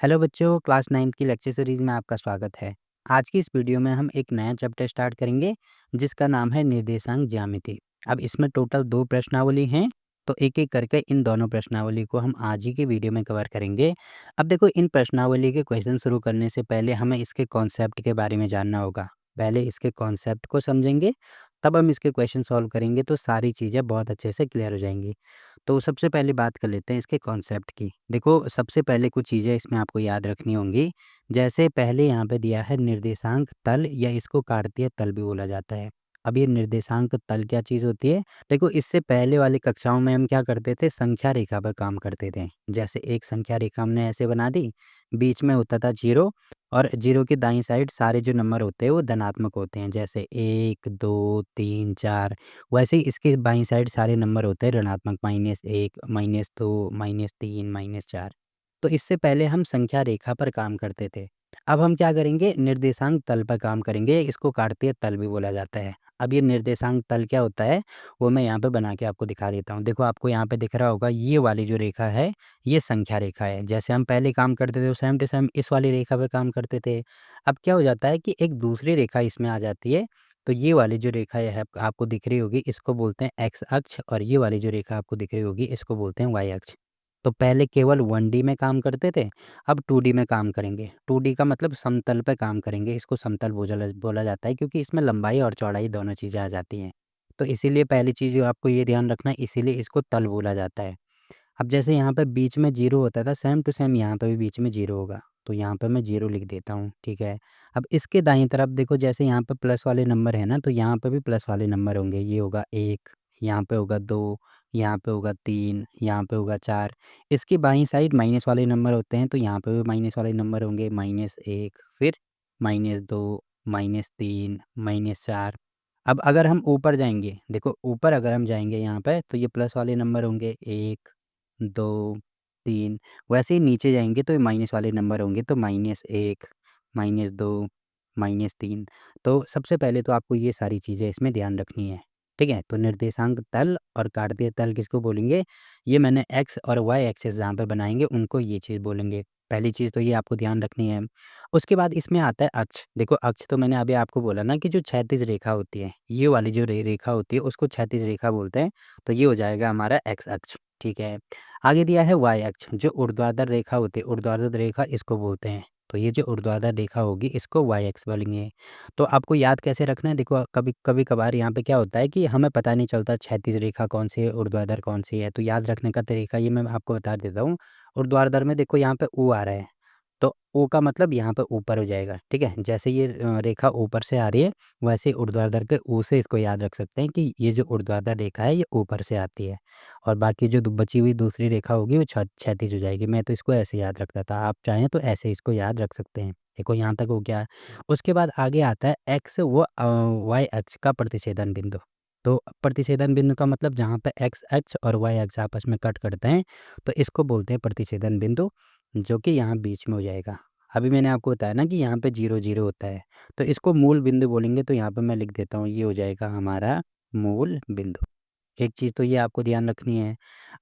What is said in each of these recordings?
Hello बच्चों, class 9th की lecture series में आपका स्वागत है। आज की इस वीडियो में हम एक नया चैप्टर स्टार्ट करेंगे जिसका नाम है निर्देशांक ज्यामिति। अब इसमें टोटल 2 प्रश्नावली हैं, तो एक-एक करके इन दोनों प्रश्नावली को हम आज ही की वीडियो में कवर करेंगे। अब देखो, इन प्रश्नावली के क्वेश्चन शुरू करने से पहले हमें इसके कॉन्सेप्ट के बारे में जानना होगा। पहले इसके कॉन्सेप्ट को समझेंगे, तब हम इसके क्वेश्चन सॉल्व करेंगे तो सारी चीज़ें बहुत अच्छे से क्लियर हो जाएँगी। तो सबसे पहले बात कर लेते हैं इसके कॉन्सेप्ट की। देखो, सबसे पहले कुछ चीज़ें इसमें आपको याद रखनी होंगी। जैसे पहले यहाँ पे दिया है निर्देशांक तल, या इसको काटतीय तल भी बोला जाता है। अब ये निर्देशांक तल क्या चीज़ होती है? देखो, इससे पहले वाली कक्षाओं में हम क्या करते थे, संख्या रेखा पर काम करते थे। जैसे एक संख्या रेखा हमने ऐसे बना दी, बीच में होता था 0, और 0 की दाईं साइड सारे जो नंबर होते हैं वो धनात्मक होते हैं। जैसे 1, 2, 3, 4। वैसे ही इसके बाईं साइड सारे नंबर होते हैं ऋणात्मक, -1, -2, -3, -4। तो इससे पहले हम संख्या रेखा पर काम करते थे। अब हम क्या करेंगे, निर्देशांक तल पर काम करेंगे, इसको काटतीय तल भी बोला जाता है। अब ये निर्देशांक तल क्या होता है, वो मैं यहाँ पे बना के आपको दिखा देता हूँ। देखो, आपको यहाँ पे दिख रहा होगा, ये वाली जो रेखा है, ये संख्या रेखा है। जैसे हम पहले काम करते थे, सेम टू सेम इस वाली रेखा पे काम करते थे। अब क्या हो जाता है कि एक दूसरी रेखा इसमें आ जाती है। तो ये वाली जो रेखा है आपको दिख रही होगी, इसको बोलते हैं एक्स अक्ष, और ये वाली जो रेखा आपको दिख रही होगी, इसको बोलते हैं वाई अक्ष। तो पहले केवल 1D में काम करते थे, अब 2D में काम करेंगे। 2D का मतलब समतल पे काम करेंगे, इसको समतल बोला बोला जाता है, क्योंकि इसमें लंबाई और चौड़ाई दोनों चीज़ें आ जाती हैं। तो इसीलिए पहली चीज़ जो आपको ये ध्यान रखना है, इसीलिए इसको तल बोला जाता है। अब जैसे यहाँ पे बीच में 0 होता था, सेम टू सेम यहाँ पे भी बीच में 0 होगा। तो यहाँ पे मैं 0 लिख देता हूँ, ठीक है। अब इसके दाईं तरफ देखो, जैसे यहाँ पे प्लस वाले नंबर है ना, तो यहाँ पे भी प्लस वाले नंबर होंगे। ये होगा 1, यहाँ पे होगा 2, यहाँ पे होगा 3, यहाँ पे होगा 4। इसकी बाईं साइड माइनस वाले नंबर होते हैं, तो यहाँ पे भी माइनस वाले नंबर होंगे, -1, फिर -2, -3, -4। अब अगर हम ऊपर जाएँगे, देखो ऊपर अगर हम जाएँगे यहाँ पे, तो ये प्लस वाले नंबर होंगे, 1, 2, 3। वैसे ही नीचे जाएँगे तो ये माइनस वाले नंबर होंगे, तो -1, -2, -3। तो सबसे पहले तो आपको ये सारी चीज़ें इसमें ध्यान रखनी है, ठीक है? तो निर्देशांक तल और काटतीय तल किसको बोलेंगे? ये मैंने एक्स और वाई एक्सिस जहाँ पे बनाएँगे, उनको ये चीज़ बोलेंगे। पहली चीज़ तो ये आपको ध्यान रखनी है। उसके बाद इसमें आता है अक्ष। देखो, अक्ष तो मैंने अभी आपको बोला ना कि जो क्षैतिज रेखा होती है, ये वाली जो रेखा होती है, उसको क्षैतिज रेखा बोलते हैं। तो ये हो जाएगा हमारा एक्स अक्ष, ठीक है। आगे दिया है वाई अक्ष, जो ऊर्ध्वाधर रेखा होती है, ऊर्ध्वाधर रेखा इसको बोलते हैं। तो ये जो ऊर्ध्वाधर रेखा होगी, इसको वाई अक्ष बोलेंगे। तो आपको याद कैसे रखना है, देखो कभी-कभार यहाँ पे क्या होता है कि हमें पता नहीं चलता क्षैतिज रेखा कौन सी है, ऊर्ध्वाधर कौन सी है। तो याद रखने का तरीका ये मैं आपको बता देता हूँ। ऊर्ध्वाधर में देखो, यहाँ पे ऊ आ रहा है, तो ओ का मतलब यहाँ पे ऊपर हो जाएगा, ठीक है। जैसे ये रेखा ऊपर से आ रही है, वैसे ऊर्ध्वाधर के ऊ से इसको याद रख सकते हैं कि ये जो ऊर्ध्वाधर रेखा है, ये ऊपर से आती है, और बाकी जो बची हुई दूसरी रेखा होगी वो क्षैतिज हो जाएगी। मैं तो इसको ऐसे याद रखता था, आप चाहें तो ऐसे इसको याद रख सकते हैं। देखो, यहाँ तक हो गया। उसके बाद आगे आता है एक्स व वाई अक्ष का प्रतिच्छेदन बिंदु। तो प्रतिच्छेदन बिंदु का मतलब जहाँ पे एक्स अक्ष और वाई अक्ष आपस में कट करते हैं, तो इसको बोलते हैं प्रतिच्छेदन बिंदु, जो कि यहाँ बीच में हो जाएगा। अभी मैंने आपको बताया ना कि यहाँ पे 0, 0 होता है, तो इसको मूल बिंदु बोलेंगे। तो यहाँ पे मैं लिख देता हूँ, ये हो जाएगा हमारा मूल बिंदु। एक चीज़ तो ये आपको ध्यान रखनी है।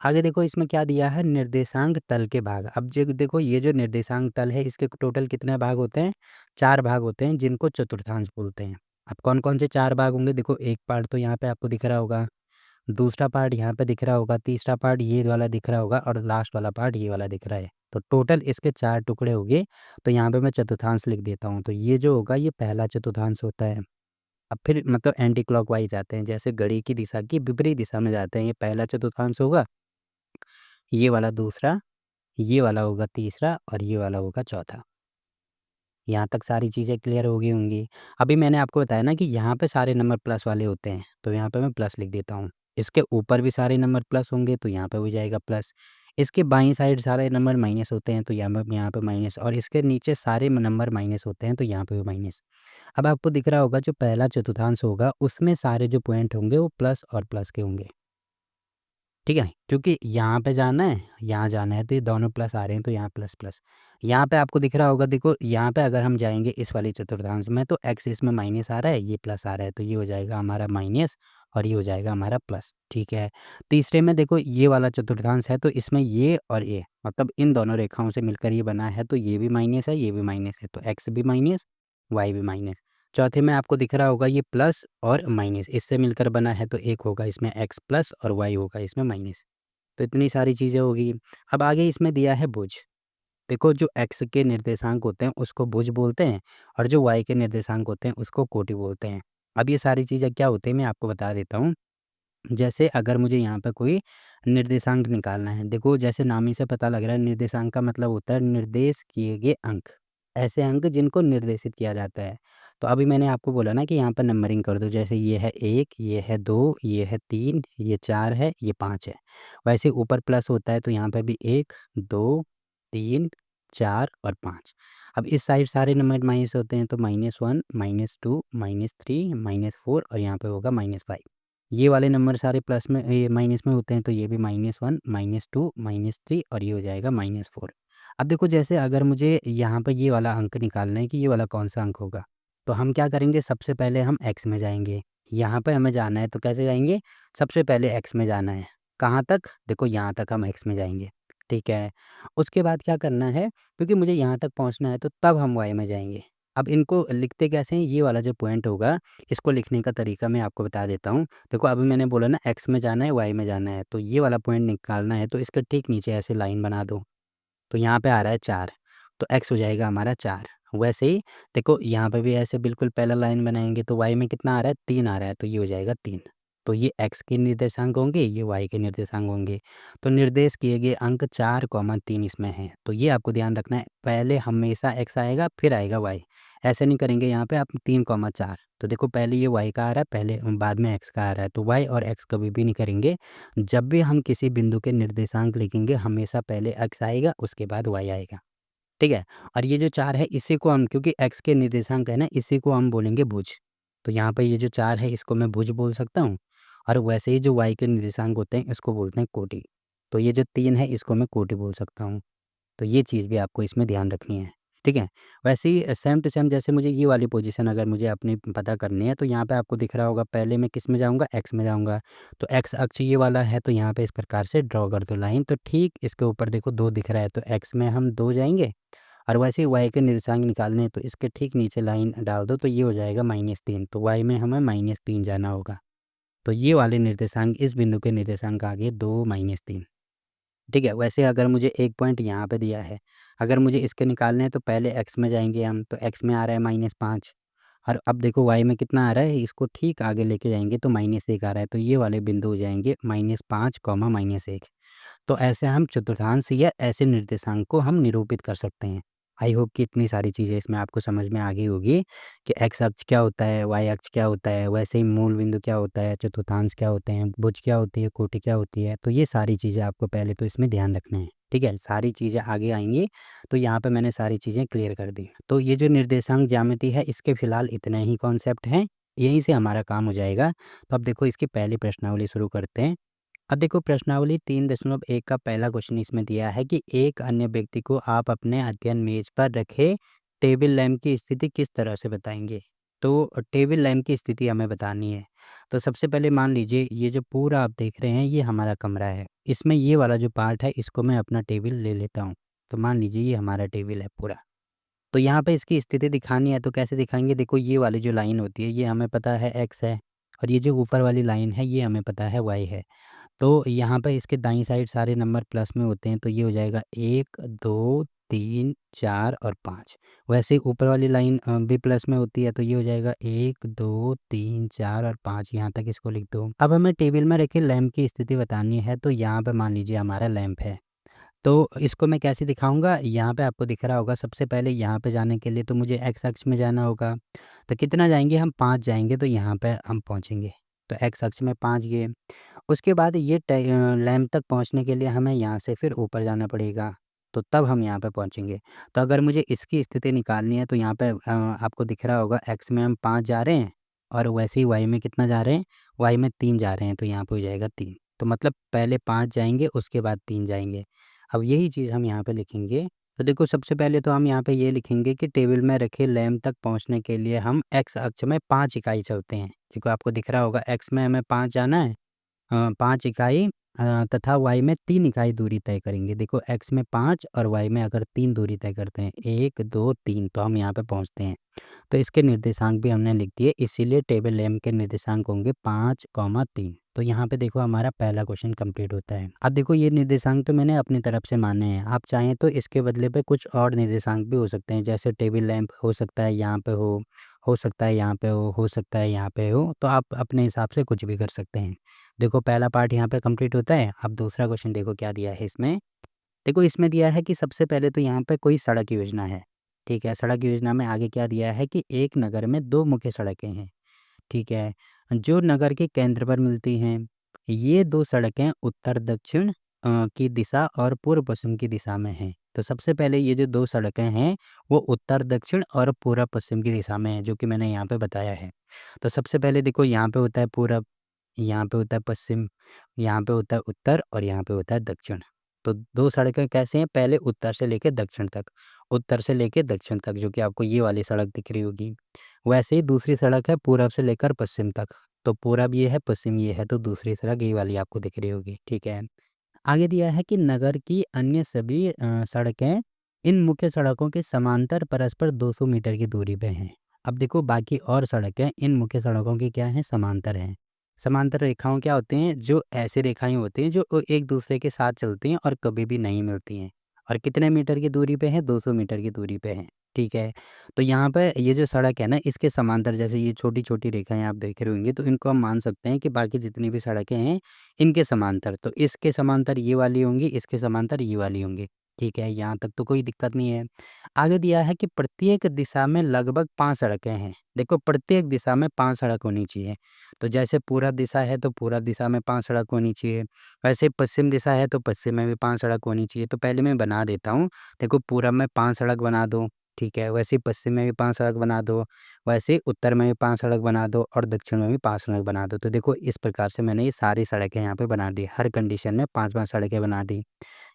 आगे देखो, इसमें क्या दिया है, निर्देशांक तल के भाग। अब जो देखो, ये जो निर्देशांक तल है, इसके टोटल कितने भाग होते हैं? 4 भाग होते हैं, जिनको चतुर्थांश बोलते हैं। अब कौन-कौन से 4 भाग होंगे? देखो, एक पार्ट तो यहाँ पे आपको दिख रहा होगा, दूसरा पार्ट यहाँ पे दिख रहा होगा, तीसरा पार्ट ये वाला दिख रहा होगा, और लास्ट वाला पार्ट ये वाला दिख रहा है। तो टोटल इसके 4 टुकड़े हो गए। तो यहाँ पे मैं चतुर्थांश लिख देता हूँ। तो ये जो होगा, ये पहला चतुर्थांश होता है। अब फिर मतलब एंटी क्लॉकवाइज़ जाते हैं, जैसे घड़ी की दिशा की विपरीत दिशा में जाते हैं। ये पहला चतुर्थांश होगा, ये वाला दूसरा, ये वाला होगा तीसरा, और ये वाला होगा चौथा। यहाँ तक सारी चीज़ें क्लियर हो गई होंगी। अभी मैंने आपको बताया ना कि यहाँ पे सारे नंबर प्लस वाले होते हैं, तो यहाँ पे मैं प्लस लिख देता हूँ। इसके ऊपर भी सारे नंबर प्लस होंगे, तो यहाँ पे हो जाएगा प्लस। इसके बाईं साइड सारे नंबर माइनस होते हैं, तो यहाँ पे माइनस, और इसके नीचे सारे नंबर माइनस होते हैं, तो यहाँ पे भी माइनस। अब आपको दिख रहा होगा, जो पहला चतुर्थांश होगा, उसमें सारे जो पॉइंट होंगे वो प्लस और प्लस के होंगे, ठीक है? क्योंकि यहाँ पे जाना है, यहाँ जाना है, तो ये दोनों प्लस आ रहे हैं, तो यहाँ प्लस, प्लस। यहाँ पे आपको दिख रहा होगा, देखो यहाँ पे अगर हम जाएँगे इस वाले चतुर्थांश में तो x इसमें माइनस आ रहा है, ये प्लस आ रहा है, तो ये हो जाएगा हमारा माइनस और ये हो जाएगा हमारा प्लस, ठीक है। तीसरे में देखो ये वाला चतुर्थांश है तो इसमें ये और ये मतलब इन दोनों रेखाओं से मिलकर ये बना है, तो ये भी माइनस है, ये भी माइनस है, तो x भी माइनस, y भी माइनस। चौथे में आपको दिख रहा होगा ये प्लस और माइनस इससे मिलकर बना है, तो एक होगा इसमें x प्लस और y होगा इसमें माइनस। तो इतनी सारी चीज़ें होगी। अब आगे इसमें दिया है भुज। देखो जो x के निर्देशांक होते हैं उसको भुज बोलते हैं और जो y के निर्देशांक होते हैं उसको कोटि बोलते हैं। अब ये सारी चीज़ें क्या होती हैं मैं आपको बता देता हूँ। जैसे अगर मुझे यहाँ पे कोई निर्देशांक निकालना है, देखो जैसे नाम ही से पता लग रहा है निर्देशांक का मतलब होता है निर्देश किए गए अंक, ऐसे अंक जिनको निर्देशित किया जाता है। तो अभी मैंने आपको बोला ना कि यहाँ पर नंबरिंग कर दो, जैसे ये है 1, ये है 2, ये है 3, ये 4 है, ये 5 है। वैसे ऊपर प्लस होता है तो यहाँ पे भी 1, 2, 3, 4 और 5। अब इस साइड सारे नंबर माइनस होते हैं तो -1, -2, -3, -4 और यहाँ पे होगा -5। ये वाले नंबर सारे प्लस में ये माइनस में होते हैं तो ये भी -1, -2, -3 और ये हो जाएगा -4। अब देखो जैसे अगर मुझे यहाँ पे ये वाला अंक निकालना है कि ये वाला कौन-सा अंक होगा, तो हम क्या करेंगे सबसे पहले हम x में जाएँगे। यहाँ पे हमें जाना है तो कैसे जाएँगे? सबसे पहले x में जाना है। कहाँ तक? देखो यहाँ तक हम x में जाएँगे, ठीक है। उसके बाद क्या करना है, क्योंकि मुझे यहाँ तक पहुँचना है तो तब हम y में जाएँगे। अब इनको लिखते कैसे हैं? ये वाला जो पॉइंट होगा इसको लिखने का तरीका मैं आपको बता देता हूँ। देखो अभी मैंने बोला ना x में जाना है, y में जाना है, तो ये वाला पॉइंट निकालना है तो इसके ठीक नीचे ऐसे लाइन बना दो। तो यहाँ पे आ रहा है 4, तो x हो जाएगा हमारा 4। वैसे ही देखो यहाँ पे भी ऐसे बिल्कुल पैरेलल लाइन बनाएँगे तो y में कितना आ रहा है? 3 आ रहा है, तो ये हो जाएगा 3। तो ये x के निर्देशांक होंगे, ये y के निर्देशांक होंगे। तो निर्देश किए गए अंक 4, 3 इसमें हैं। तो ये आपको ध्यान रखना है, पहले हमेशा x आएगा फिर आएगा y। ऐसे नहीं करेंगे यहाँ पे आप 3, 4। तो देखो पहले ये y का आ रहा है, पहले बाद में x का आ रहा है, तो y और x कभी भी नहीं करेंगे। जब भी हम किसी बिंदु के निर्देशांक लिखेंगे हमेशा पहले x आएगा उसके बाद y आएगा, ठीक है? और ये जो 4 है इसी को हम, क्योंकि x के निर्देशांक है ना, इसी को हम बोलेंगे भुज। तो यहाँ पे ये जो 4 है इसको मैं भुज बोल सकता हूँ और वैसे ही जो y के निर्देशांक होते हैं इसको बोलते हैं कोटि। तो ये जो 3 है इसको मैं कोटि बोल सकता हूँ। तो ये चीज़ भी आपको इसमें ध्यान रखनी है, ठीक है? वैसे ही सेम टू सेम जैसे मुझे ये वाली पोज़ीशन अगर मुझे अपनी पता करनी है तो यहाँ पे आपको दिख रहा होगा, पहले मैं किस में जाऊँगा? x में जाऊँगा। तो x अक्ष ये वाला है तो यहाँ पे इस प्रकार से ड्रॉ कर दो लाइन, तो ठीक इसके ऊपर देखो 2 दिख रहा है तो x में हम 2 जाएँगे और वैसे ही y के निर्देशांक निकालने हैं तो इसके ठीक नीचे लाइन डाल दो तो ये हो जाएगा -3, तो y में हमें -3 जाना होगा। तो ये वाले निर्देशांक इस बिंदु के निर्देशांक आ गए 2, -3। ठीक है, वैसे अगर मुझे एक पॉइंट यहाँ पे दिया है, अगर मुझे इसके निकालने हैं तो पहले x में जाएँगे हम, तो x में आ रहा है -5 और अब देखो y में कितना आ रहा है, इसको ठीक आगे लेके जाएँगे तो -1 आ रहा है, तो ये वाले बिंदु हो जाएँगे -5, -1। तो ऐसे हम चतुर्थांश या ऐसे निर्देशांक को हम निरूपित कर सकते हैं। आई होप कि इतनी सारी चीज़ें इसमें आपको समझ में आ गई होगी कि x अक्ष क्या होता है, y अक्ष क्या होता है, वैसे ही मूल बिंदु क्या होता है, चतुर्थांश क्या होते हैं, भुज क्या होती है, कोटि क्या होती है। तो ये सारी चीज़ें आपको पहले तो इसमें ध्यान रखना है, ठीक है? सारी चीज़ें आगे आएँगी, तो यहाँ पे मैंने सारी चीज़ें क्लियर कर दी। तो ये जो निर्देशांक ज्यामिति है इसके फिलहाल इतने ही कॉन्सेप्ट हैं, यहीं से हमारा काम हो जाएगा। तो अब देखो इसकी पहली प्रश्नावली शुरू करते हैं। अब देखो प्रश्नावली 3.1 का पहला क्वेश्चन इसमें दिया है कि एक अन्य व्यक्ति को आप अपने अध्ययन मेज पर रखे टेबल लैंप की स्थिति किस तरह से बताएंगे। तो टेबल लैंप की स्थिति हमें बतानी है। तो सबसे पहले मान लीजिए ये जो पूरा आप देख रहे हैं ये हमारा कमरा है, इसमें ये वाला जो पार्ट है इसको मैं अपना टेबल ले लेता हूँ। तो मान लीजिए ये हमारा टेबल है पूरा। तो यहाँ पे इसकी स्थिति दिखानी है तो कैसे दिखाएंगे, देखो ये वाली जो लाइन होती है ये हमें पता है x है और ये जो ऊपर वाली लाइन है ये हमें पता है y है। तो यहाँ पे इसके दाईं साइड सारे नंबर प्लस में होते हैं तो ये हो जाएगा 1, 2, 3, 4 और 5। वैसे ही ऊपर वाली लाइन भी प्लस में होती है तो ये हो जाएगा 1, 2, 3, 4 और 5, यहाँ तक इसको लिख दो। अब हमें टेबल में रखे लैंप की स्थिति बतानी है तो यहाँ पे मान लीजिए हमारा लैंप है। तो इसको मैं कैसे दिखाऊँगा, यहाँ पे आपको दिख रहा होगा सबसे पहले यहाँ पे जाने के लिए तो मुझे x अक्ष में जाना होगा। तो कितना जाएँगे हम 5 जाएँगे तो यहाँ पे हम पहुँचेंगे। तो x अक्ष में 5 गए। उसके बाद ये लैंप तक पहुँचने के लिए हमें यहाँ से फिर ऊपर जाना पड़ेगा, तो तब हम यहाँ पे पहुँचेंगे। तो अगर मुझे इसकी स्थिति निकालनी है तो यहाँ पे आपको दिख रहा होगा x में हम 5 जा रहे हैं और वैसे ही y में कितना जा रहे हैं, y में 3 जा रहे हैं तो यहाँ पे हो जाएगा 3। तो मतलब पहले 5 जाएँगे उसके बाद 3 जाएँगे। अब यही चीज़ हम यहाँ पे लिखेंगे तो देखो सबसे पहले तो हम यहाँ पे ये लिखेंगे कि टेबल में रखे लैम्प तक पहुँचने के लिए हम एक्स अक्ष में 5 इकाई चलते हैं। देखो आपको दिख रहा होगा एक्स में हमें 5 जाना है, 5 इकाई तथा वाई में 3 इकाई दूरी तय करेंगे। देखो एक्स में 5 और वाई में अगर 3 दूरी तय करते हैं 1, 2, 3 तो हम यहाँ पे पहुँचते हैं। तो इसके निर्देशांक भी हमने लिख दिए, इसीलिए टेबल लैम्प के निर्देशांक होंगे 5, 3। तो यहाँ पे देखो हमारा पहला क्वेश्चन कंप्लीट होता है। अब देखो ये निर्देशांक तो मैंने अपनी तरफ से माने हैं, आप चाहें तो इसके बदले पे कुछ और निर्देशांक भी हो सकते हैं, जैसे टेबल लैंप हो सकता है यहाँ पे हो सकता है यहाँ पे हो सकता है यहाँ पे हो, तो आप अपने हिसाब से कुछ भी कर सकते हैं। देखो पहला पार्ट यहाँ पे कंप्लीट होता है। अब दूसरा क्वेश्चन देखो क्या दिया है इसमें। देखो इसमें दिया है कि सबसे पहले तो यहाँ पे कोई सड़क योजना है, ठीक है। सड़क योजना में आगे क्या दिया है कि एक नगर में 2 मुख्य सड़कें हैं, ठीक है, जो नगर के केंद्र पर मिलती हैं। ये 2 सड़कें उत्तर-दक्षिण की दिशा और पूर्व-पश्चिम की दिशा में हैं। तो सबसे पहले ये जो 2 सड़कें हैं, वो उत्तर-दक्षिण और पूरब-पश्चिम की दिशा में हैं, जो कि मैंने यहाँ पे बताया है। तो सबसे पहले देखो यहाँ पे होता है पूरब, यहाँ पे होता है पश्चिम, यहाँ पे होता है उत्तर और यहाँ पे होता है दक्षिण। तो 2 सड़कें कैसे हैं, पहले उत्तर से लेके दक्षिण तक, उत्तर से लेके दक्षिण तक, जो कि आपको ये वाली सड़क दिख रही होगी। वैसे ही दूसरी सड़क है पूरब से लेकर पश्चिम तक, तो पूरब ये है, पश्चिम ये है, तो दूसरी सड़क ये वाली आपको दिख रही होगी, ठीक है। आगे दिया है कि नगर की अन्य सभी सड़कें इन मुख्य सड़कों के समांतर परस्पर 200 मीटर की दूरी पे हैं। अब देखो बाकी और सड़कें इन मुख्य सड़कों की क्या हैं, समांतर हैं। समांतर रेखाओं क्या होते हैं, जो ऐसी रेखाएं होती हैं जो एक दूसरे के साथ चलती हैं और कभी भी नहीं मिलती हैं। और कितने मीटर की दूरी पे हैं, 200 मीटर की दूरी पे हैं, ठीक है। तो यहाँ पे ये जो सड़क है ना, इसके समांतर जैसे ये छोटी-छोटी रेखाएँ आप देख रहे होंगे, तो इनको हम मान सकते हैं कि बाकी जितनी भी सड़कें हैं, इनके समांतर। तो इसके समांतर ये वाली होंगी, इसके समांतर ये वाली होंगी, ठीक है। यहाँ तक तो कोई दिक्कत नहीं है। आगे दिया है कि प्रत्येक दिशा में लगभग 5 सड़कें हैं। देखो प्रत्येक दिशा में 5 सड़क होनी चाहिए। तो जैसे पूरब दिशा है, तो पूरब दिशा में 5 सड़क होनी चाहिए। वैसे पश्चिम दिशा है, तो पश्चिम में भी 5 सड़क होनी चाहिए। तो पहले मैं बना देता हूँ। देखो पूरब में 5 सड़क बना दो, ठीक है। वैसे ही पश्चिम में भी 5 सड़क बना दो, वैसे ही उत्तर में भी 5 सड़क बना दो और दक्षिण में भी 5 सड़क बना दो। तो देखो इस प्रकार से मैंने ये सारी सड़कें यहाँ पे बना दी। हर कंडीशन में 5-5 सड़कें बना दी।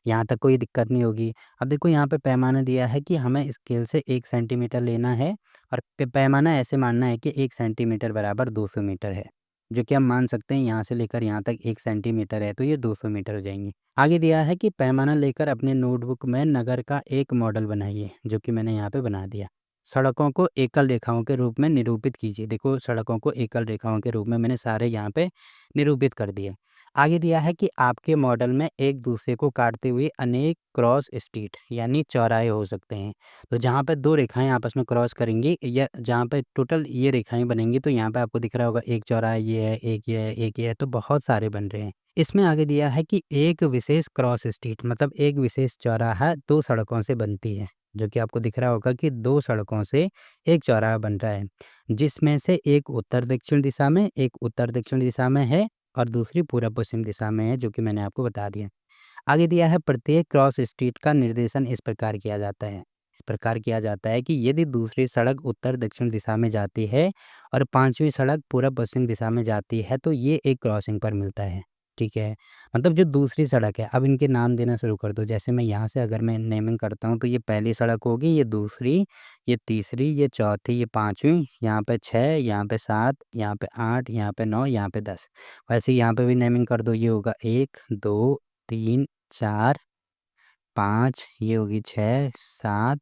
यहाँ तक कोई दिक्कत नहीं होगी। अब देखो यहाँ पे पैमाना दिया है कि हमें स्केल से 1 सेंटीमीटर लेना है और पैमाना ऐसे मानना है कि 1 सेंटीमीटर बराबर 200 मीटर है। जो कि हम मान सकते हैं यहाँ से लेकर यहाँ तक 1 सेंटीमीटर है, तो ये 200 मीटर हो जाएंगे। आगे दिया है कि पैमाना लेकर अपने नोटबुक में नगर का एक मॉडल बनाइए, जो कि मैंने यहाँ पे बना दिया। सड़कों को एकल रेखाओं के रूप में निरूपित कीजिए। देखो सड़कों को एकल रेखाओं के रूप में मैंने सारे यहाँ पे निरूपित कर दिए। आगे दिया है कि आपके मॉडल में एक दूसरे को काटते हुए अनेक क्रॉस स्ट्रीट यानी चौराहे हो सकते हैं। तो जहाँ पे 2 रेखाएँ आपस में क्रॉस करेंगी या जहाँ पे टोटल ये रेखाएँ बनेंगी, तो यहाँ पे आपको दिख रहा होगा एक चौराहा ये है, एक ये है, एक ये है, तो बहुत सारे बन रहे हैं। इसमें आगे दिया है कि एक विशेष क्रॉस स्ट्रीट मतलब एक विशेष चौराहा 2 सड़कों से बनती है, जो कि आपको दिख रहा होगा कि 2 सड़कों से एक चौराहा बन रहा है, जिसमें से एक उत्तर-दक्षिण दिशा में, एक उत्तर-दक्षिण दिशा में है और दूसरी पूरब-पश्चिम दिशा में है, जो कि मैंने आपको बता दिया। आगे दिया है प्रत्येक क्रॉस स्ट्रीट का निर्देशन इस प्रकार किया जाता है। इस प्रकार किया जाता है कि यदि दूसरी सड़क उत्तर-दक्षिण दिशा में जाती है और 5वीं सड़क पूरब-पश्चिम दिशा में जाती है, तो ये एक क्रॉसिंग पर मिलता है, ठीक है। मतलब जो दूसरी सड़क है, अब इनके नाम देना शुरू कर दो। जैसे मैं यहाँ से अगर मैं नेमिंग करता हूँ, तो ये पहली सड़क होगी, ये दूसरी, ये तीसरी, ये चौथी, ये 5वीं, यहाँ पे 6, यहाँ पे 7, यहाँ पे 8, यहाँ पे 9, यहाँ पे 10। वैसे ही यहाँ पे भी नेमिंग कर दो, ये होगा 1, 2, 3, 4, 5, ये होगी 6, 7,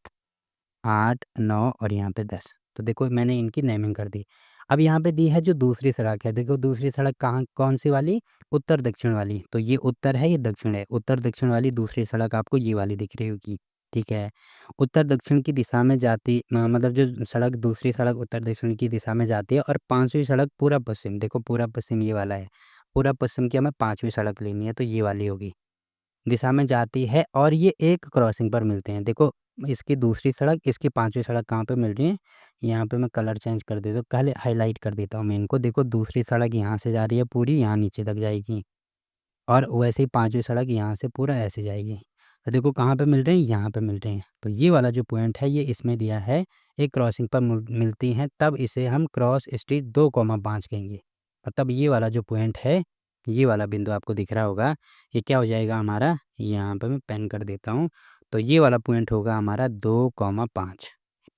8, 9 और यहाँ पे 10। तो देखो मैंने इनकी नेमिंग कर दी। अब यहाँ पे दी है जो दूसरी सड़क है, देखो दूसरी सड़क कहाँ कौन-सी वाली? उत्तर-दक्षिण वाली। तो ये उत्तर है, ये दक्षिण है। उत्तर-दक्षिण वाली दूसरी सड़क आपको ये वाली दिख रही होगी, ठीक है। उत्तर-दक्षिण की दिशा में जाती मतलब जो सड़क दूसरी सड़क उत्तर-दक्षिण की दिशा में जाती है और 5वीं सड़क पूरब-पश्चिम, देखो पूरब-पश्चिम ये वाला है। पूरब-पश्चिम की हमें 5वीं सड़क लेनी है, तो ये वाली होगी। दिशा में जाती है और ये एक क्रॉसिंग पर मिलते हैं। देखो इसकी दूसरी सड़क, इसकी 5वीं सड़क कहाँ पे मिल रही है? यहाँ पे मैं कलर चेंज कर देता हूँ, पहले हाइलाइट कर देता हूँ मैं इनको। देखो दूसरी सड़क यहाँ से जा रही है पूरी, यहाँ नीचे तक जाएगी और वैसे ही 5वीं सड़क यहाँ से पूरा ऐसे जाएगी। तो देखो कहाँ पे मिल रहे हैं? यहाँ पे मिल रहे हैं। तो ये वाला जो पॉइंट है ये इसमें दिया है, एक क्रॉसिंग पर मिलती हैं, तब इसे हम क्रॉस स्ट्रीट 2,5 कहेंगे। मतलब ये वाला जो पॉइंट है, ये वाला बिंदु आपको दिख रहा होगा, ये क्या हो जाएगा हमारा? यहाँ पे मैं पेन कर देता हूँ। तो ये वाला पॉइंट होगा हमारा 2,5।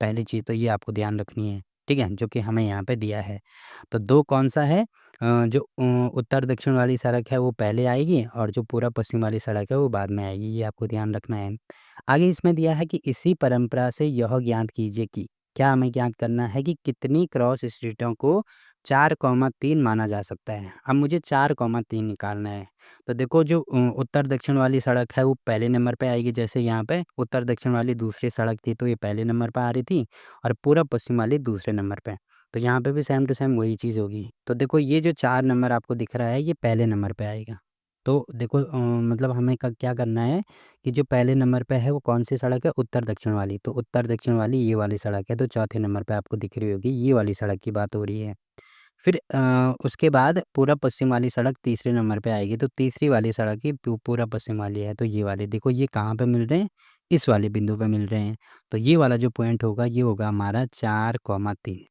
पहली चीज़ तो ये आपको ध्यान रखनी है, ठीक है? जो कि हमें यहाँ पे दिया है। तो 2 कौन-सा है? जो उत्तर दक्षिण वाली सड़क है वो पहले आएगी और जो पूर्व पश्चिम वाली सड़क है वो बाद में आएगी, ये आपको ध्यान रखना है। आगे इसमें दिया है कि इसी परंपरा से यह ज्ञात कीजिए कि क्या हमें ज्ञात करना है कि कितनी क्रॉस स्ट्रीटों को 4,3 माना जा सकता है। अब मुझे 4,3 निकालना है। तो देखो जो उत्तर दक्षिण वाली सड़क है वो पहले नंबर पे आएगी, जैसे यहाँ पे उत्तर दक्षिण वाली दूसरी सड़क थी तो ये पहले नंबर पे आ रही थी और पूर्व पश्चिम वाली दूसरे नंबर पे। तो यहाँ पे भी सेम टू सेम वही चीज़ होगी। तो देखो ये जो 4 नंबर आपको दिख रहा है ये पहले नंबर पे आएगा। तो देखो मतलब हमें क्या करना है कि जो पहले नंबर पे है वो कौन-सी सड़क है? उत्तर दक्षिण वाली। तो उत्तर दक्षिण वाली ये वाली सड़क है, तो चौथे नंबर पे आपको दिख रही होगी, ये वाली सड़क की बात हो रही है। फिर उसके बाद पूरब पश्चिम वाली सड़क तीसरे नंबर पे आएगी, तो तीसरी वाली सड़क ही पूरब पश्चिम वाली है, तो ये वाली देखो ये कहाँ पे मिल रहे हैं? इस वाले बिंदु पे मिल रहे हैं। तो ये वाला जो पॉइंट होगा ये होगा हमारा 4,3।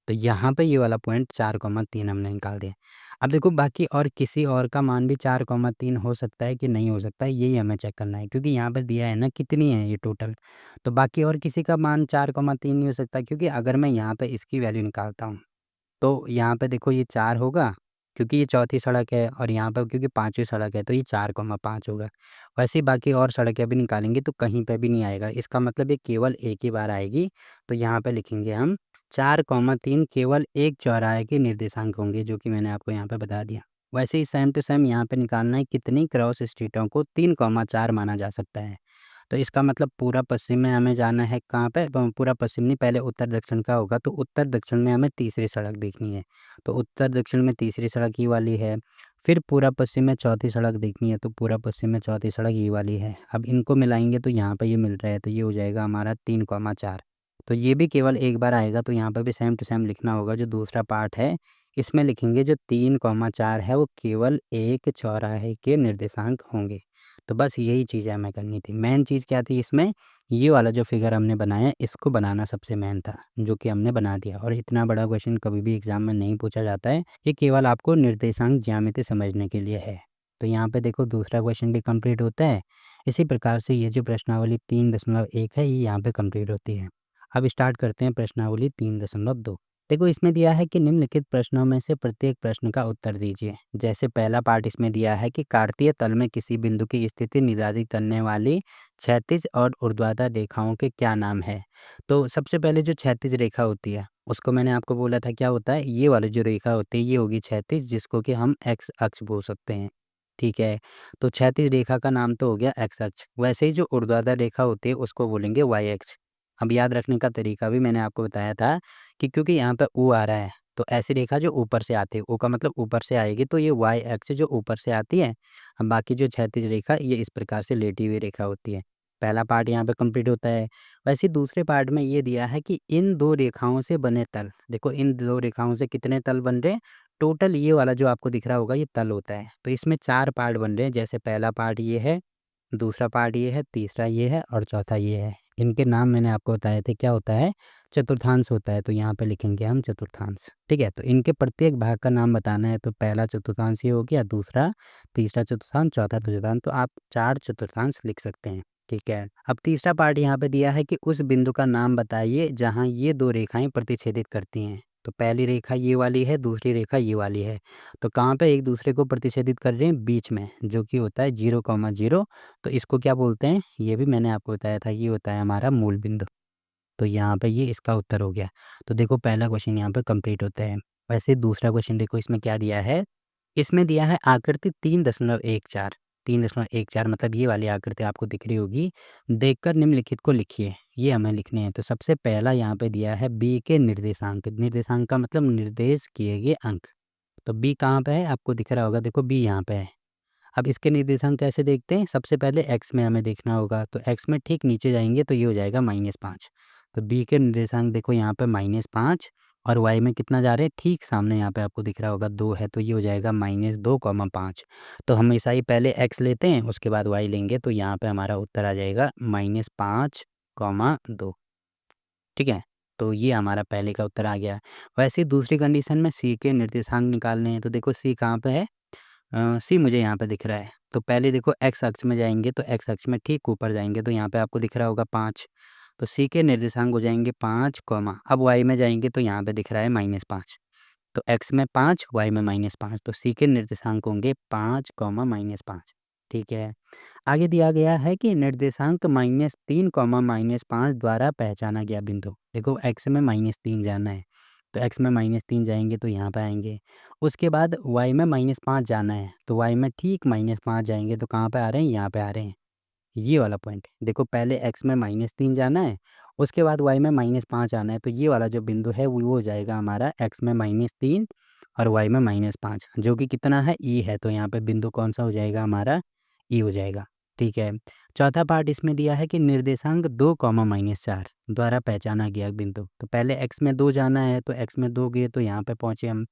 तो यहाँ पे ये वाला पॉइंट 4,3 हमने निकाल दिया। अब देखो बाकी और किसी और का मान भी 4,3 हो सकता है कि नहीं हो सकता है, यही हमें चेक करना है, क्योंकि यहाँ पे दिया है ना कितनी है ये टोटल। तो बाकी और किसी का मान 4,3 नहीं हो सकता, क्योंकि अगर मैं यहाँ पे इसकी वैल्यू निकालता हूँ तो यहाँ पे देखो ये 4 होगा, क्योंकि ये चौथी सड़क है और यहाँ पे क्योंकि पाँचवीं सड़क है तो ये 4,5 होगा। वैसे ही बाकी और सड़कें भी निकालेंगे तो कहीं पे भी नहीं आएगा। इसका मतलब ये केवल एक ही बार आएगी। तो यहाँ पे लिखेंगे हम 4,3 केवल एक चौराहे के निर्देशांक होंगे, जो कि मैंने आपको यहाँ पे बता दिया। वैसे ही सेम टू सेम यहाँ पे निकालना है कितनी क्रॉस स्ट्रीटों को 3,4 माना जा सकता है। तो इसका मतलब पूरा पश्चिम में हमें जाना है कहाँ पे? पूरा पश्चिम नहीं, पहले उत्तर दक्षिण का होगा, तो उत्तर दक्षिण में हमें तीसरी सड़क देखनी है। तो उत्तर दक्षिण में तीसरी सड़क ये वाली है। फिर पूरा पश्चिम में चौथी सड़क देखनी है, तो पूरा पश्चिम में चौथी सड़क ये वाली है। अब इनको मिलाएँगे तो यहाँ पे ये मिल रहा है, तो ये हो जाएगा हमारा 3,4। तो ये भी केवल एक बार आएगा, तो यहाँ पे भी सेम टू सेम लिखना होगा। जो दूसरा पार्ट है, इसमें लिखेंगे जो 3,4 है वो केवल एक चौराहे के निर्देशांक होंगे। तो बस यही चीज़ हमें करनी थी। मेन चीज़ क्या थी इसमें? ये वाला जो फिगर हमने बनाया इसको बनाना सबसे मेन था, जो कि हमने बना दिया। और इतना बड़ा क्वेश्चन कभी भी एग्ज़ाम में नहीं पूछा जाता है। ये केवल आपको निर्देशांक ज्यामिति समझने के लिए है। तो यहाँ पे देखो दूसरा क्वेश्चन भी कंप्लीट होता है। इसी प्रकार से ये जो प्रश्नावली 3.1 है ये यहाँ पे कंप्लीट होती है। अब स्टार्ट करते हैं प्रश्नावली 3.2। देखो इसमें दिया है कि निम्नलिखित प्रश्नों में से प्रत्येक प्रश्न का उत्तर दीजिए। जैसे पहला पार्ट इसमें दिया है कि कार्तीय तल में किसी बिंदु की स्थिति निर्धारित करने वाली क्षैतिज और ऊर्ध्वाधर रेखाओं के क्या नाम है? तो सबसे पहले जो क्षैतिज रेखा होती है उसको मैंने आपको बोला था क्या होता है? ये वाली जो रेखा होती है ये होगी क्षैतिज, जिसको कि हम एक्स अक्ष बोल सकते हैं। ठीक है, तो क्षैतिज रेखा का नाम तो हो गया एक्स अक्ष। वैसे ही जो ऊर्ध्वाधर रेखा होती है उसको बोलेंगे वाई अक्ष। अब याद रखने का तरीका भी मैंने आपको बताया था कि क्योंकि यहाँ पे ओ आ रहा है, तो ऐसी रेखा जो ऊपर से आती है, ओ का मतलब ऊपर से आएगी, तो ये वाई एक्स जो ऊपर से आती है। अब बाकी जो क्षैतिज रेखा ये इस प्रकार से लेटी हुई रेखा होती है। पहला पार्ट यहाँ पे कंप्लीट होता है। वैसे ही दूसरे पार्ट में ये दिया है कि इन 2 रेखाओं से बने तल, देखो इन 2 रेखाओं से कितने तल बन रहे हैं? टोटल ये वाला जो आपको दिख रहा होगा ये तल होता है। तो इसमें 4 पार्ट बन रहे हैं, जैसे पहला पार्ट ये है, दूसरा पार्ट ये है, तीसरा ये है और चौथा ये है। इनके नाम मैंने आपको बताए थे, क्या होता है? चतुर्थांश होता है, तो यहाँ पे लिखेंगे हम चतुर्थांश। ठीक है? तो इनके प्रत्येक भाग का नाम बताना है, तो पहला चतुर्थांश ये हो गया, दूसरा, तीसरा चतुर्थांश, चौथा चतुर्थांश, तो आप 4 चतुर्थांश लिख सकते हैं। ठीक है? अब तीसरा पार्ट यहाँ पे दिया है कि उस बिंदु का नाम बताइए जहाँ ये 2 रेखाएँ प्रतिच्छेदित करती हैं। तो पहली रेखा ये वाली है, दूसरी रेखा ये वाली है। तो कहाँ पे एक दूसरे को प्रतिच्छेदित कर रहे हैं? बीच में, जो कि होता है 0,0। तो इसको क्या बोलते हैं? ये भी मैंने आपको बताया था, ये होता है हमारा मूल बिंदु। तो यहाँ पे ये इसका उत्तर हो गया। तो देखो पहला क्वेश्चन यहाँ पे कंप्लीट होता है। वैसे दूसरा क्वेश्चन देखो इसमें क्या दिया है? इसमें दिया है आकृति 3.14। 3.14 मतलब ये वाली आकृति आपको दिख रही होगी। देखकर निम्नलिखित को लिखिए, ये हमें लिखने हैं। तो सबसे पहला यहाँ पे दिया है बी के निर्देशांक। निर्देशांक का मतलब निर्देश किए गए अंक। तो बी कहाँ पे है? आपको दिख रहा होगा, देखो बी यहाँ पे है। अब इसके निर्देशांक कैसे देखते हैं? सबसे पहले एक्स में हमें देखना होगा, तो एक्स में ठीक नीचे जाएँगे तो ये हो जाएगा -5। तो बी के निर्देशांक देखो यहाँ पे -5 और वाई में कितना जा रहे हैं? ठीक सामने यहाँ पे आपको दिख रहा होगा 2 है, तो ये हो जाएगा -2,5। तो हमेशा ही पहले एक्स लेते हैं उसके बाद वाई लेंगे, तो यहाँ पे हमारा उत्तर आ जाएगा -5,2। ठीक है? तो ये हमारा पहले का उत्तर आ गया। वैसे ही दूसरी कंडीशन में सी के निर्देशांक निकालने हैं, तो देखो सी कहाँ पे है? सी मुझे यहाँ पे दिख रहा है, तो पहले देखो एक्स अक्ष में जाएँगे तो एक्स अक्ष में ठीक ऊपर जाएँगे तो यहाँ पे आपको दिख रहा होगा 5, तो सी के निर्देशांक हो जाएँगे 5, अब वाई में जाएँगे तो यहाँ पे दिख रहा है -5, तो एक्स में 5, वाई में -5, तो सी के निर्देशांक होंगे 5, -5, ठीक है। आगे दिया गया है कि निर्देशांक -3, -5 द्वारा पहचाना गया बिंदु। देखो एक्स में -3 जाना है, तो एक्स में -3 जाएँगे तो यहाँ पे आएँगे। उसके बाद वाई में -5 जाना है, तो वाई में ठीक -5 जाएँगे तो कहाँ पे आ रहे हैं? यहाँ पे आ रहे हैं। ये वाला पॉइंट देखो पहले एक्स में -3 जाना है, उसके बाद वाई में -5 आना है, तो ये वाला जो बिंदु है वो हो जाएगा हमारा एक्स में -3 और वाई में -5 जो कि कितना है? ई है, तो यहाँ पे बिंदु कौन-सा हो जाएगा हमारा? ई हो जाएगा, ठीक है। चौथा पार्ट इसमें दिया है कि निर्देशांक 2, -4 द्वारा पहचाना गया बिंदु। तो पहले एक्स में 2 जाना है, तो एक्स में 2 गए तो यहाँ पे पहुँचे हम।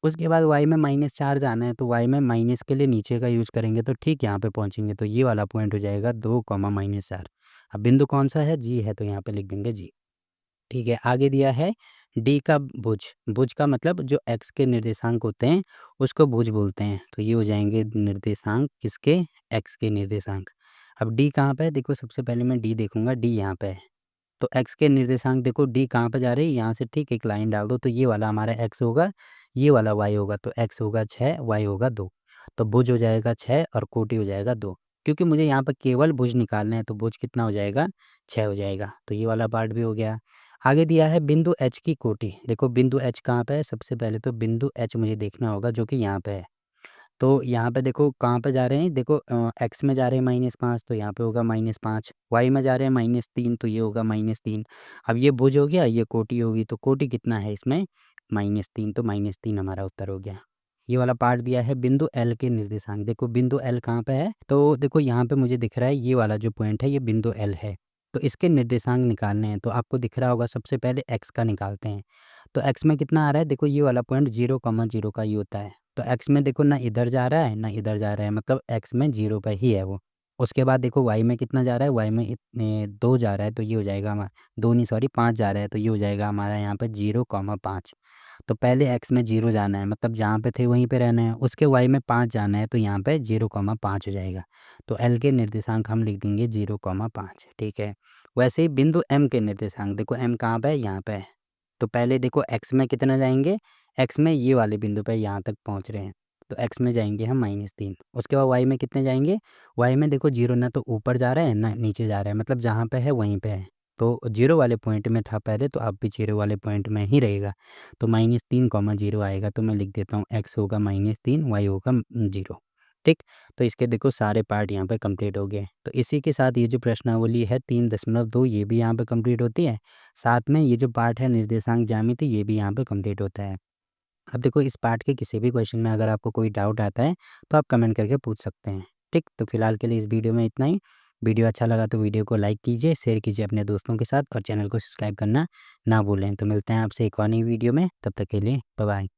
उसके बाद वाई में -4 जाना है, तो वाई में माइनस के लिए नीचे का यूज़ करेंगे तो ठीक यहाँ पे पहुँचेंगे, तो ये वाला पॉइंट हो जाएगा 2, -4। अब बिंदु कौन-सा है? जी है, तो यहाँ पे लिख देंगे जी। ठीक है, आगे दिया है डी का भुज। भुज का मतलब जो एक्स के निर्देशांक होते हैं, उसको भुज बोलते हैं। तो ये हो जाएँगे निर्देशांक किसके? एक्स के निर्देशांक। अब डी कहाँ पे है? देखो सबसे पहले मैं डी देखूँगा, डी यहाँ पे है। तो एक्स के निर्देशांक देखो डी कहाँ पे जा रही है? यहाँ से ठीक एक लाइन डाल दो तो ये वाला हमारा एक्स होगा, ये वाला वाई होगा। तो एक्स होगा 6, वाई होगा 2। तो भुज हो जाएगा 6 और कोटि हो जाएगा 2। क्योंकि मुझे यहाँ पे केवल भुज निकालना है तो भुज कितना हो जाएगा? 6 हो जाएगा। तो ये वाला पार्ट भी हो गया। आगे दिया है बिंदु एच की कोटि। देखो बिंदु एच कहाँ पे है? सबसे पहले तो बिंदु एच मुझे देखना होगा जो कि यहाँ पे है। तो यहाँ पे देखो कहाँ पे जा रहे हैं? देखो एक्स में जा रहे हैं -5 तो यहाँ पे होगा -5, वाई में जा रहे हैं -3 तो ये होगा -3। अब ये भुज हो गया, ये कोटि होगी, तो कोटि कितना है इसमें? -3, तो -3 हमारा उत्तर हो गया। ये वाला पार्ट दिया है बिंदु एल के निर्देशांक। देखो बिंदु एल कहाँ पे है? तो देखो यहाँ पे मुझे दिख रहा है ये वाला जो पॉइंट है ये बिंदु एल है। तो इसके निर्देशांक निकालने हैं, तो आपको दिख रहा होगा सबसे पहले एक्स का निकालते हैं। तो एक्स में कितना आ रहा है? देखो ये वाला पॉइंट 0, 0 का ही होता है। तो एक्स में देखो ना इधर जा रहा है, ना इधर जा रहा है, मतलब एक्स में 0 पे ही है वो। उसके बाद देखो वाई में कितना जा रहा है? वाई में 2 जा रहा है, तो ये हो जाएगा 2 नहीं सॉरी 5 जा रहा है, तो ये हो जाएगा हमारा यहाँ पे 0, 5। तो पहले एक्स में 0 जाना है, मतलब जहाँ पे थे वहीं पे रहना है। उसके वाई में 5 जाना है, तो यहाँ पे 0, 5 हो जाएगा। तो एल के निर्देशांक हम लिख देंगे 0, 5, ठीक है। वैसे ही बिंदु एम के निर्देशांक, देखो एम कहाँ पे है? यहाँ पे है। तो पहले देखो एक्स में कितना जाएँगे? एक्स में ये वाले बिंदु पे यहाँ तक पहुँच रहे हैं, तो एक्स में जाएँगे हम -3। उसके बाद वाई में कितने जाएँगे? वाई में देखो 0 ना तो ऊपर जा रहा है, ना नीचे जा रहा है, मतलब जहाँ पे है वहीं पे है। तो 0 वाले पॉइंट में था पहले, तो अब भी 0 वाले पॉइंट में ही रहेगा। तो -3, 0 आएगा, तो मैं लिख देता हूँ एक्स होगा -3, वाई होगा 0, ठीक? तो इसके देखो सारे पार्ट यहाँ पे कंप्लीट हो गए। तो इसी के साथ ये जो प्रश्नावली है 3.2 ये भी यहाँ पे कंप्लीट होती है। साथ में ये जो पार्ट है निर्देशांक ज्यामिति ये भी यहाँ पे कंप्लीट होता है। अब देखो इस पार्ट के किसी भी क्वेश्चन में अगर आपको कोई डाउट आता है तो आप कमेंट करके पूछ सकते हैं, ठीक? तो फिलहाल के लिए इस वीडियो में इतना ही। वीडियो अच्छा लगा तो वीडियो को लाइक कीजिए, शेयर कीजिए अपने दोस्तों के साथ और चैनल को सब्सक्राइब करना ना भूलें। तो मिलते हैं आपसे एक और नई वीडियो में, तब तक के लिए बाय बाय।